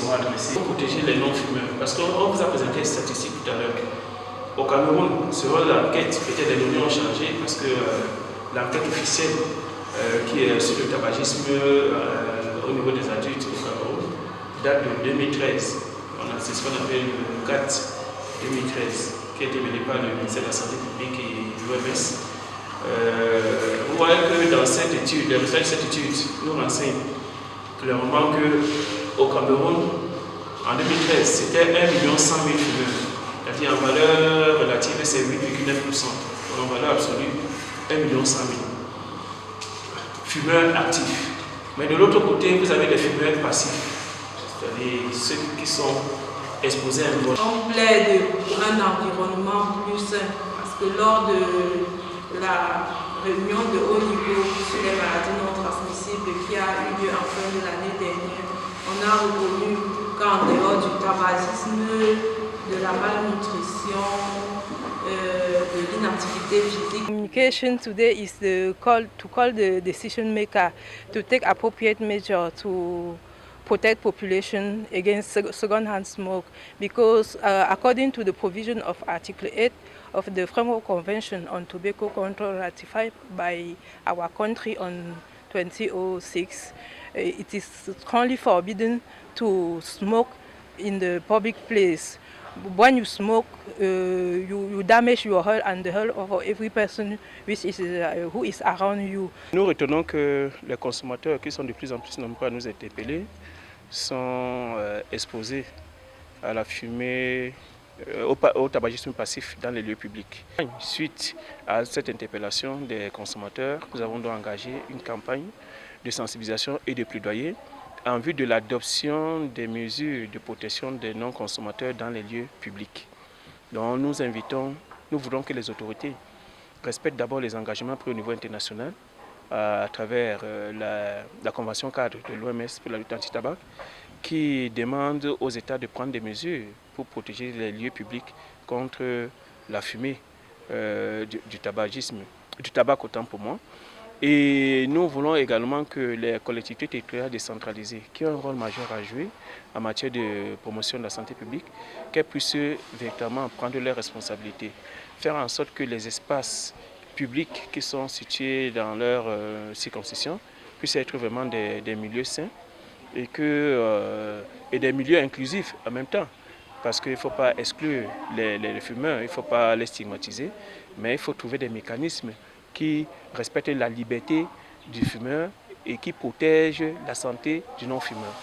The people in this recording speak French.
sont adressées pour protéger les non-fumeurs. Parce qu'on vous a présenté les statistiques tout à l'heure. Au Cameroun, selon l'enquête, peut-être les données ont changé parce que l'enquête officielle qui est sur le tabagisme au niveau des adultes au Cameroun date de 2013. C'est ce qu'on appelle le CAT 2013, qui a été mené par le ministère de la Santé publique et l'OMS. Vous voyez que dans cette étude, les résultats de cette étude nous renseignent clairement qu'au Cameroun, en 2013, c'était 1 100 000 fumeurs. C'est-à-dire en valeur relative, c'est 8,9%. En valeur absolue, 1 100 000 fumeurs actifs. Mais de l'autre côté, vous avez les fumeurs passifs, c'est-à-dire ceux qui sont exposés à un vol. On plaide pour un environnement plus sain, parce que lors de la réunion de haut niveau sur les maladies non transmissibles qui a eu lieu en fin de l'année dernière, on a reconnu qu'en dehors du tabagisme, de la malnutrition, de l'inactivité physique. Communication today is to call the decision maker to take appropriate measures to protect population against second-hand smoke, because according to the provision of Article 8 of the Framework Convention on Tobacco Control ratified by our country on 2006, it is strongly forbidden to smoke in the public place. When you smoke, you damage your health and the health of every person who is around you. Nous retenons que les consommateurs qui sont de plus en plus nombreux à nous interpeller sont exposés à la fumée, au tabagisme passif dans les lieux publics. Suite à cette interpellation des consommateurs, nous avons donc engagé une campagne de sensibilisation et de plaidoyer en vue de l'adoption des mesures de protection des non-consommateurs dans les lieux publics. Donc nous voulons que les autorités respectent d'abord les engagements pris au niveau international à travers la Convention cadre de l'OMS pour la lutte anti-tabac, qui demande aux États de prendre des mesures pour protéger les lieux publics contre la fumée du tabagisme, du tabac autant pour moi. Et nous voulons également que les collectivités territoriales décentralisées, qui ont un rôle majeur à jouer en matière de promotion de la santé publique, qu'elles puissent véritablement prendre leurs responsabilités, faire en sorte que les espaces publics qui sont situés dans leur circonscription puissent être vraiment des milieux sains et des milieux inclusifs en même temps. Parce qu'il ne faut pas exclure les fumeurs, il ne faut pas les stigmatiser, mais il faut trouver des mécanismes qui respectent la liberté du fumeur et qui protègent la santé du non-fumeur.